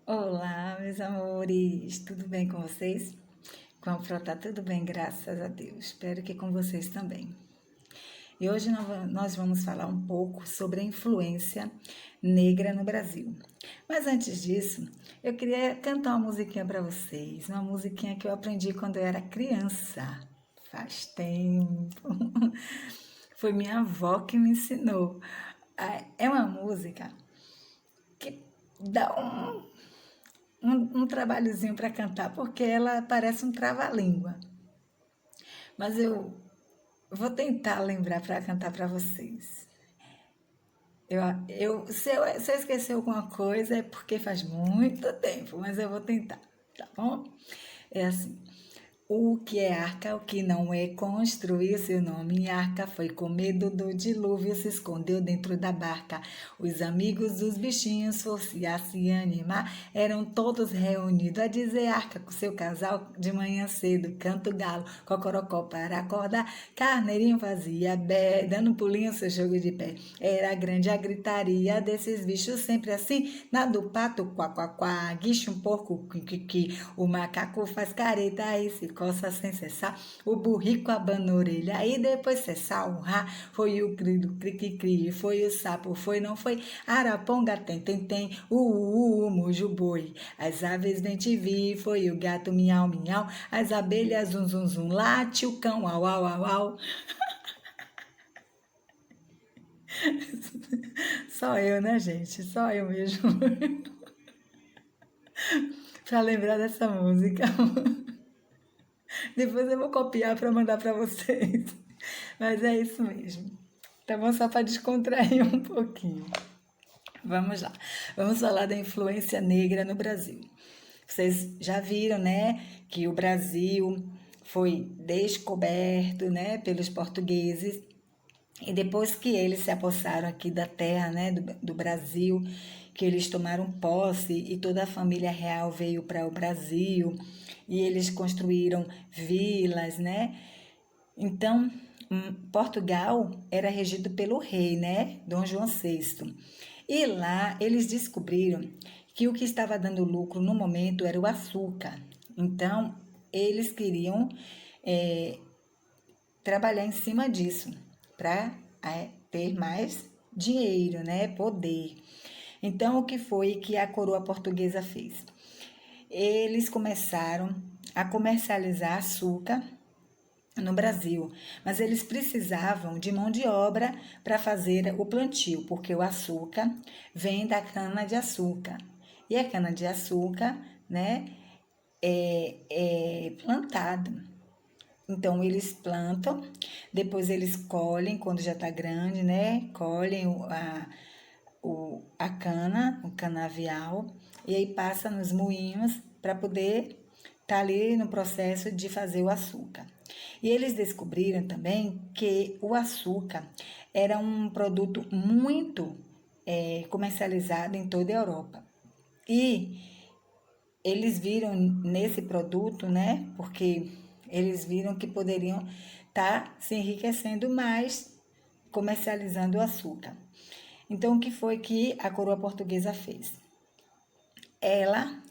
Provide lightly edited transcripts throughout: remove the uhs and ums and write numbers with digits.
Olá, meus amores, tudo bem com vocês? Com a Pro tá tudo bem, graças a Deus. Espero que com vocês também. E hoje nós vamos falar um pouco sobre a influência negra no Brasil. Mas antes disso, eu queria cantar uma musiquinha para vocês, uma musiquinha que eu aprendi quando eu era criança. Faz tempo. Foi minha avó que me ensinou. É uma música que dá um trabalhozinho para cantar, porque ela parece um trava-língua. Mas eu vou tentar lembrar para cantar para vocês. Se eu esquecer alguma coisa é porque faz muito tempo, mas eu vou tentar, tá bom? É assim. O que é arca, o que não é, construiu seu nome em arca, foi com medo do dilúvio, se escondeu dentro da barca. Os amigos dos bichinhos, fosse a se animar, eram todos reunidos a dizer arca com seu casal de manhã cedo, canto galo, cocorocó para acordar, carneirinho fazia bé, dando pulinho seu jogo de pé. Era grande a gritaria desses bichos sempre assim, na do pato, quá, quá, quá, guicho um porco, qui, o macaco faz careta e se coça sem cessar, o burrico abana a orelha, aí depois cessar o rá, foi o cri do cri, foi o sapo, foi, não foi, araponga, tem, mujo boi, as aves vem te vi, foi o gato miau, miau, as abelhas zum, late o cão, au, au, au, au. Só eu, né, gente? Só eu mesmo. Pra lembrar dessa música. Depois eu vou copiar para mandar para vocês. Mas é isso mesmo. Tá bom? Só para descontrair um pouquinho. Vamos lá. Vamos falar da influência negra no Brasil. Vocês já viram, né, que o Brasil foi descoberto, né, pelos portugueses. E depois que eles se apossaram aqui da terra, né, do Brasil, que eles tomaram posse e toda a família real veio para o Brasil e eles construíram vilas, né? Então, Portugal era regido pelo rei, né, Dom João VI. E lá eles descobriram que o que estava dando lucro no momento era o açúcar. Então, eles queriam trabalhar em cima disso para ter mais dinheiro, né, poder. Então, o que foi que a coroa portuguesa fez? Eles começaram a comercializar açúcar no Brasil, mas eles precisavam de mão de obra para fazer o plantio, porque o açúcar vem da cana-de-açúcar. E a cana-de-açúcar, né, é plantado. Então, eles plantam, depois eles colhem, quando já está grande, né? Colhem a cana, o canavial, e aí passa nos moinhos para poder estar ali no processo de fazer o açúcar. E eles descobriram também que o açúcar era um produto muito comercializado em toda a Europa. E eles viram nesse produto, né? Porque eles viram que poderiam estar se enriquecendo mais comercializando o açúcar. Então, o que foi que a coroa portuguesa fez? Ela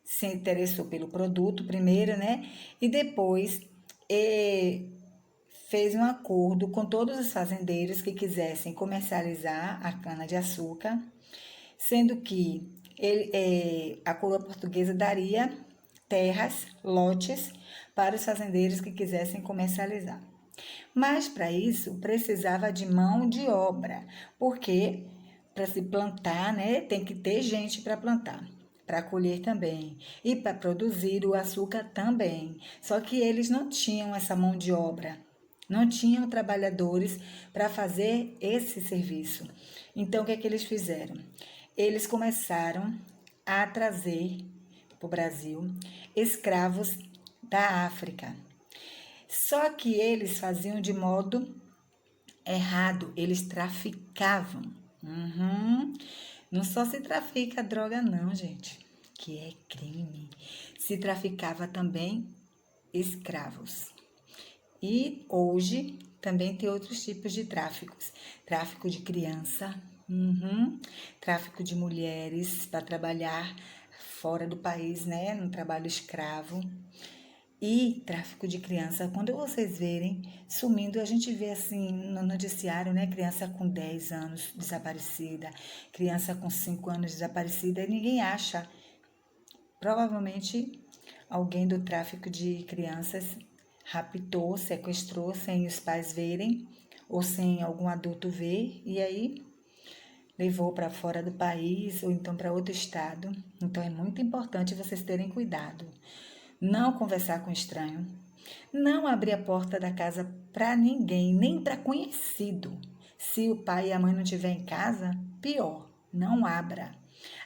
se interessou pelo produto primeiro, né? E depois fez um acordo com todos os fazendeiros que quisessem comercializar a cana-de-açúcar, sendo que a coroa portuguesa daria terras, lotes, para os fazendeiros que quisessem comercializar. Mas para isso precisava de mão de obra, porque para se plantar, né, tem que ter gente para plantar, para colher também e para produzir o açúcar também. Só que eles não tinham essa mão de obra, não tinham trabalhadores para fazer esse serviço. Então o que é que eles fizeram? Eles começaram a trazer para o Brasil escravos da África. Só que eles faziam de modo errado, eles traficavam. Não só se trafica droga, não, gente, que é crime. Se traficava também escravos. E hoje também tem outros tipos de tráficos: tráfico de criança, Uhum. Tráfico de mulheres para trabalhar fora do país, né? No trabalho escravo. E tráfico de criança. Quando vocês verem sumindo, a gente vê assim no noticiário, né? Criança com 10 anos desaparecida, criança com 5 anos desaparecida, e ninguém acha. Provavelmente alguém do tráfico de crianças raptou, sequestrou sem os pais verem ou sem algum adulto ver, e aí levou para fora do país ou então para outro estado. Então é muito importante vocês terem cuidado. Não conversar com estranho. Não abrir a porta da casa para ninguém, nem para conhecido. Se o pai e a mãe não estiver em casa, pior, não abra.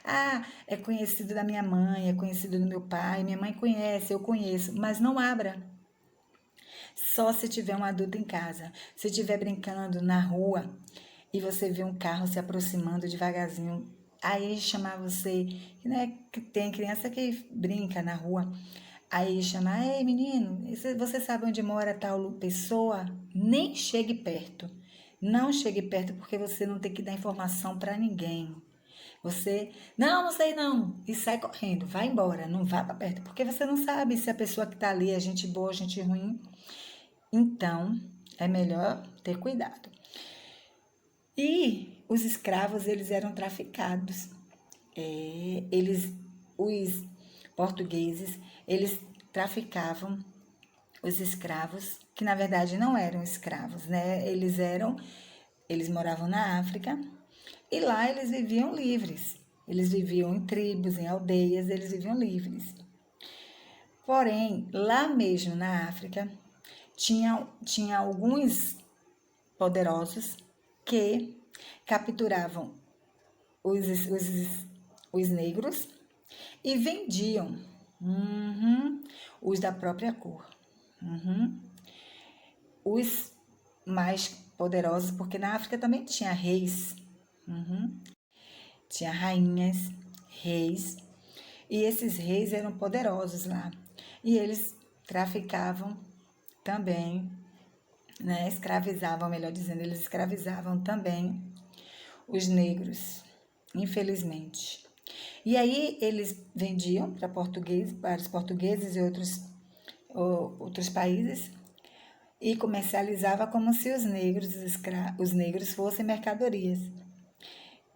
Ah, é conhecido da minha mãe, é conhecido do meu pai, minha mãe conhece, eu conheço, mas não abra. Só se tiver um adulto em casa. Se estiver brincando na rua e você vê um carro se aproximando devagarzinho, aí chamar você, né? Que tem criança que brinca na rua. Aí chamar, ei menino, você sabe onde mora tal pessoa? Nem chegue perto. Não chegue perto porque você não tem que dar informação para ninguém. Você, não sei não, e sai correndo, vai embora, não vá para perto, porque você não sabe se a pessoa que está ali é gente boa, gente ruim. Então, é melhor ter cuidado. E os escravos, eles eram traficados. Os portugueses, eles traficavam os escravos, que na verdade não eram escravos, né? Eles moravam na África e lá eles viviam livres. Eles viviam em tribos, em aldeias, eles viviam livres. Porém, lá mesmo na África, tinha alguns poderosos que capturavam os, os, os negros e vendiam os da própria cor. Os mais poderosos, porque na África também tinha reis, tinha rainhas, reis, e esses reis eram poderosos lá. E eles traficavam também, né? Escravizavam, melhor dizendo, eles escravizavam também os negros, infelizmente. E aí eles vendiam para os portugueses e outros países e comercializava como se os negros fossem mercadorias,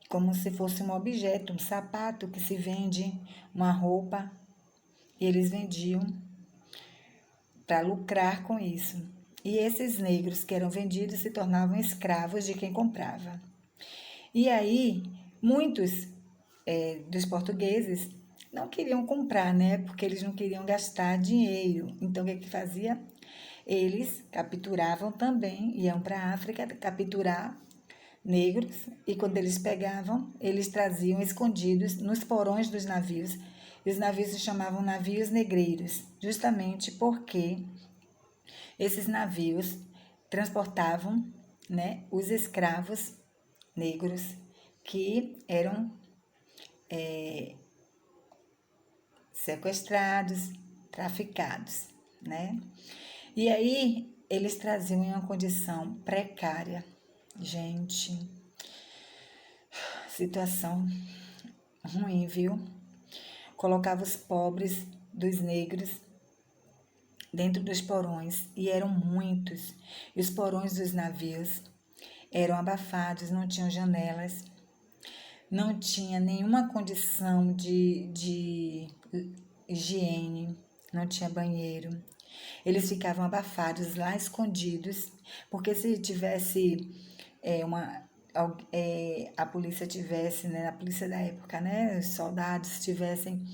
como se fosse um objeto, um sapato que se vende, uma roupa, e eles vendiam para lucrar com isso. E esses negros que eram vendidos se tornavam escravos de quem comprava. E aí, muitos dos portugueses não queriam comprar, né? Porque eles não queriam gastar dinheiro. Então, o que fazia? Eles capturavam também, iam para a África capturar negros e quando eles pegavam, eles traziam escondidos nos porões dos navios. E os navios se chamavam navios negreiros, justamente porque esses navios transportavam, né, os escravos negros que eram sequestrados, traficados, né? E aí eles traziam em uma condição precária. Gente, situação ruim, viu? Colocava os pobres dos negros dentro dos porões, e eram muitos. E os porões dos navios eram abafados, não tinham janelas, não tinha nenhuma condição de higiene, não tinha banheiro. Eles ficavam abafados lá, escondidos, porque se tivesse a polícia tivesse, né, a polícia da época, né, os soldados tivessem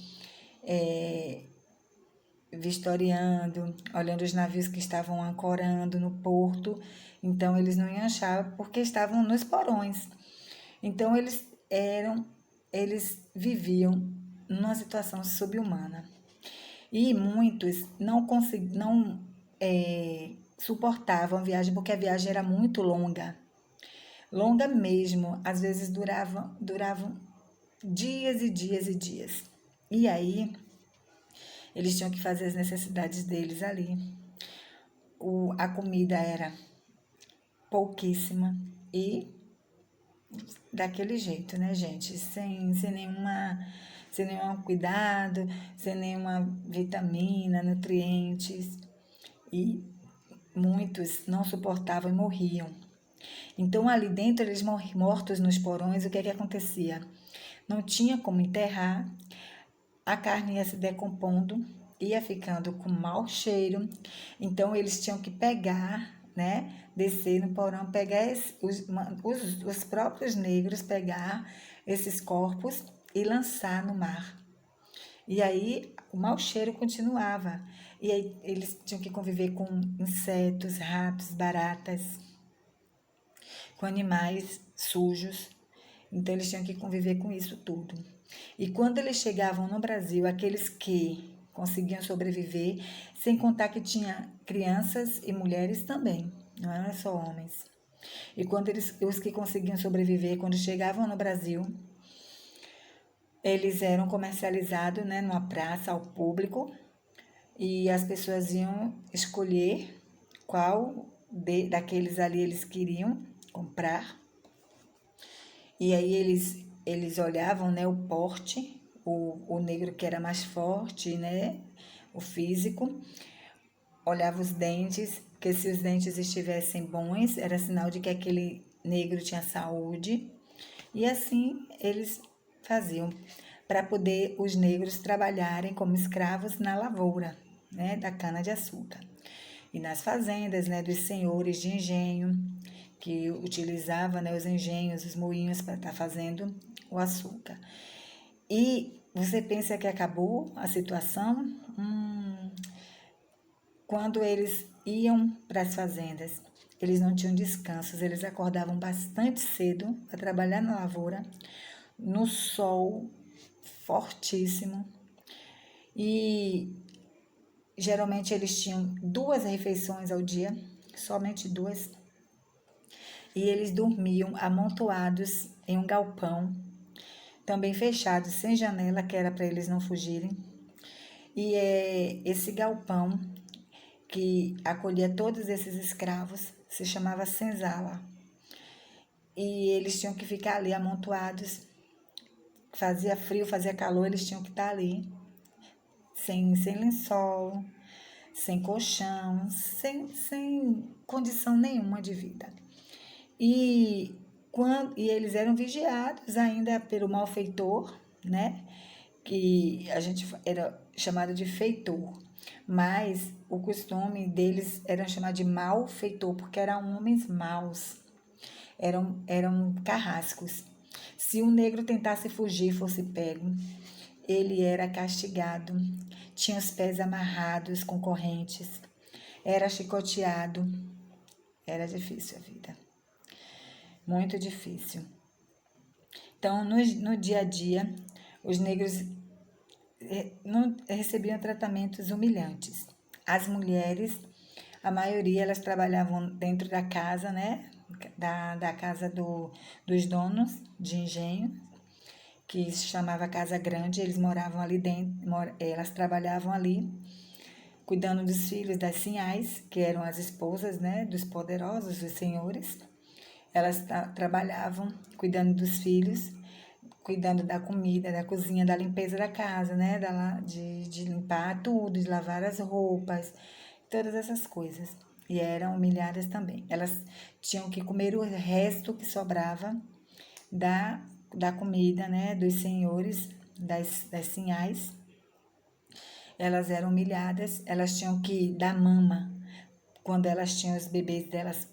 vistoriando, olhando os navios que estavam ancorando no porto, então eles não iam achar porque estavam nos porões. Então eles viviam numa situação subhumana. E muitos não suportavam a viagem porque a viagem era muito longa. Longa mesmo, às vezes duravam dias e dias e dias. E aí eles tinham que fazer as necessidades deles ali. A comida era pouquíssima e daquele jeito, né, gente? Sem nenhum cuidado, sem nenhuma vitamina, nutrientes. E muitos não suportavam e morriam. Então, ali dentro, eles mortos nos porões, o que é que acontecia? Não tinha como enterrar, a carne ia se decompondo, ia ficando com mau cheiro, então eles tinham que pegar, né? Descer no porão, pegar os próprios negros, pegar esses corpos e lançar no mar. E aí o mau cheiro continuava. E aí eles tinham que conviver com insetos, ratos, baratas, com animais sujos. Então eles tinham que conviver com isso tudo. E quando eles chegavam no Brasil, aqueles que conseguiam sobreviver, sem contar que tinha crianças e mulheres também, não eram só homens. E quando os que conseguiam sobreviver, quando chegavam no Brasil, eles eram comercializados, né, numa praça ao público e as pessoas iam escolher qual daqueles ali eles queriam comprar. E aí eles olhavam, né, o porte, o negro que era mais forte, né, o físico, olhava os dentes, porque se os dentes estivessem bons, era sinal de que aquele negro tinha saúde. E assim eles faziam para poder os negros trabalharem como escravos na lavoura, né, da cana-de-açúcar. E nas fazendas, né, dos senhores de engenho, que utilizava, né, os engenhos, os moinhos para estar fazendo o açúcar. E você pensa que acabou a situação? Quando eles iam para as fazendas, eles não tinham descansos, eles acordavam bastante cedo para trabalhar na lavoura, no sol fortíssimo. E geralmente eles tinham 2 refeições ao dia, somente 2. E eles dormiam amontoados em um galpão, também fechado, sem janela, que era para eles não fugirem. E esse galpão que acolhia todos esses escravos se chamava senzala. E eles tinham que ficar ali amontoados. Fazia frio, fazia calor, eles tinham que estar ali, sem lençol, sem colchão, sem condição nenhuma de vida. E eles eram vigiados ainda pelo malfeitor, né? Que a gente era chamado de feitor, mas o costume deles era chamar de malfeitor, porque eram homens maus, eram carrascos. Se um negro tentasse fugir, fosse pego, ele era castigado, tinha os pés amarrados com correntes, era chicoteado, era difícil a vida, muito difícil. Então, no dia a dia, os negros não recebiam tratamentos humilhantes. As mulheres, a maioria, elas trabalhavam dentro da casa, né? Da casa dos donos de engenho, que se chamava Casa Grande. Eles moravam ali dentro, elas trabalhavam ali, cuidando dos filhos das sinhais, que eram as esposas, né? Dos poderosos, dos senhores. Elas trabalhavam cuidando dos filhos, cuidando da comida, da cozinha, da limpeza da casa, né? De limpar tudo, de lavar as roupas, todas essas coisas. E eram humilhadas também. Elas tinham que comer o resto que sobrava da comida, né? Dos senhores, das sinhais. Elas eram humilhadas, elas tinham que dar mama. Quando elas tinham os bebês delas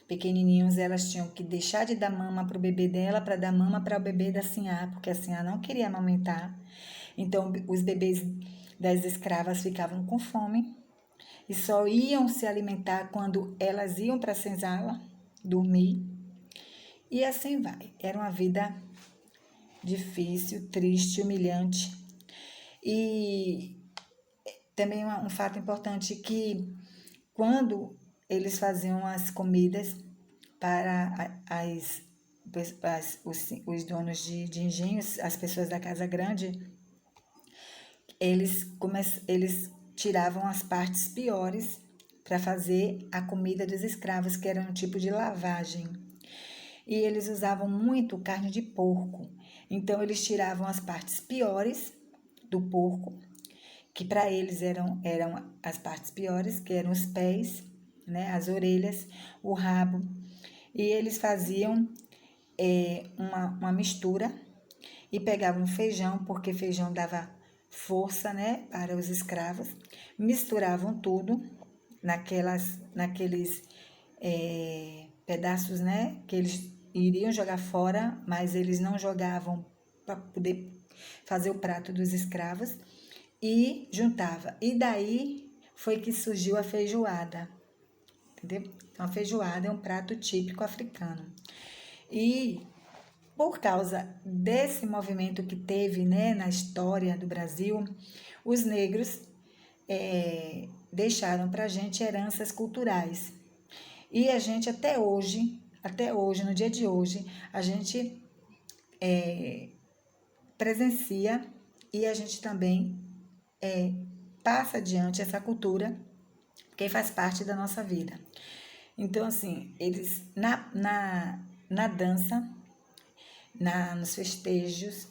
pequenininhos, elas tinham que deixar de dar mama para o bebê dela para dar mama para o bebê da sinhá, porque a sinhá não queria amamentar. Então, os bebês das escravas ficavam com fome e só iam se alimentar quando elas iam para a senzala dormir. E assim vai. Era uma vida difícil, triste, humilhante. E também um fato importante que quando eles faziam as comidas para os donos de engenhos, as pessoas da Casa Grande, eles tiravam as partes piores para fazer a comida dos escravos, que era um tipo de lavagem. e eles usavam muito carne de porco. Então, eles tiravam as partes piores do porco, que para eles eram as partes piores, que eram os pés, né, as orelhas, o rabo, e eles faziam uma mistura e pegavam feijão, porque feijão dava força, né, para os escravos, misturavam tudo naqueles pedaços, né, que eles iriam jogar fora, mas eles não jogavam para poder fazer o prato dos escravos, e juntava. E daí foi que surgiu a feijoada, entendeu? Então, a feijoada é um prato típico africano. E por causa desse movimento que teve, né, na história do Brasil, os negros deixaram para a gente heranças culturais. E a gente até hoje, no dia de hoje, a gente presencia e a gente também passa adiante essa cultura que faz parte da nossa vida. Então, assim, eles na dança, nos festejos,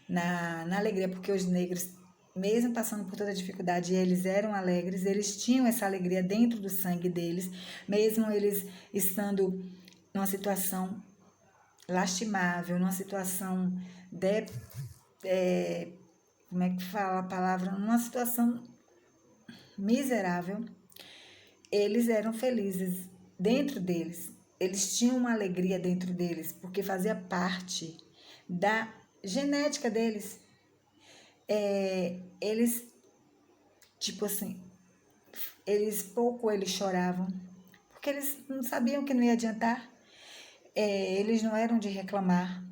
na alegria, porque os negros, mesmo passando por toda a dificuldade, eles eram alegres, eles tinham essa alegria dentro do sangue deles, mesmo eles estando numa situação lastimável, numa situação como é que fala a palavra? Numa situação miserável, eles eram felizes dentro deles. Eles tinham uma alegria dentro deles, porque fazia parte da genética deles. Eles, tipo assim, eles choravam, porque eles não sabiam que não ia adiantar. Eles não eram de reclamar.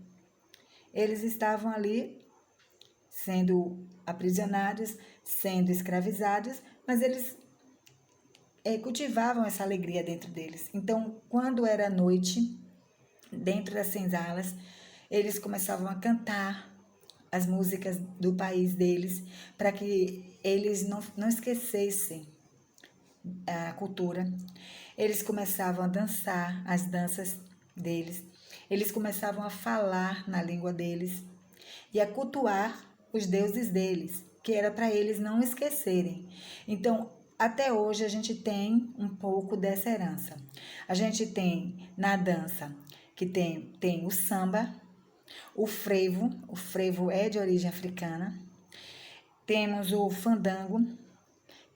Eles estavam ali sendo aprisionados, sendo escravizados, mas eles cultivavam essa alegria dentro deles. Então, quando era noite, dentro das senzalas, eles começavam a cantar as músicas do país deles, para que eles não esquecessem a cultura. Eles começavam a dançar as danças deles, eles começavam a falar na língua deles e a cultuar os deuses deles, que era para eles não esquecerem. Então, até hoje a gente tem um pouco dessa herança. A gente tem na dança que tem o samba, o frevo é de origem africana. Temos o fandango,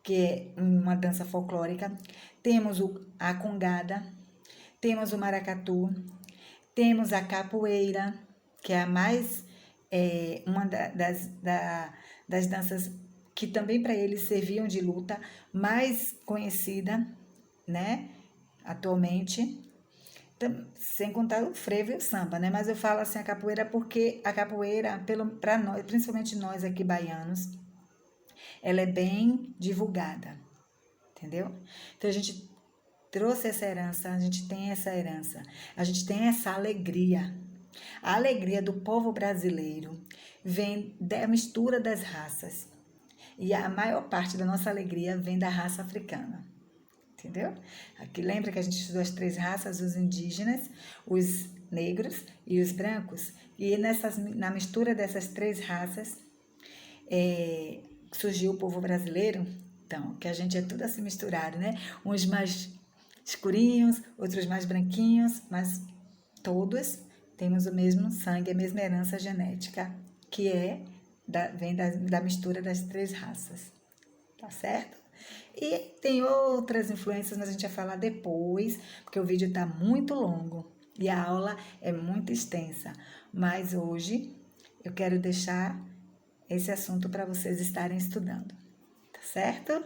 que é uma dança folclórica. Temos a congada, temos o maracatu, temos a capoeira, que é a mais uma das danças que também para eles serviam de luta, mais conhecida, né, atualmente, sem contar o frevo e o samba, né? Mas eu falo assim a capoeira porque a capoeira, para nós, principalmente nós aqui baianos, ela é bem divulgada, entendeu? Então a gente trouxe essa herança, a gente tem essa herança, a gente tem essa alegria. A alegria do povo brasileiro vem da mistura das raças. E a maior parte da nossa alegria vem da raça africana. Entendeu? Aqui lembra que a gente estudou as 3 raças, os indígenas, os negros e os brancos. E na mistura dessas 3 raças surgiu o povo brasileiro. Então, que a gente é tudo assim misturado, né? Uns mais escurinhos, outros mais branquinhos, mas todos temos o mesmo sangue, a mesma herança genética, que vem da mistura das 3 raças. Tá certo? E tem outras influências, mas a gente vai falar depois, porque o vídeo está muito longo e a aula é muito extensa. Mas hoje eu quero deixar esse assunto para vocês estarem estudando, tá certo?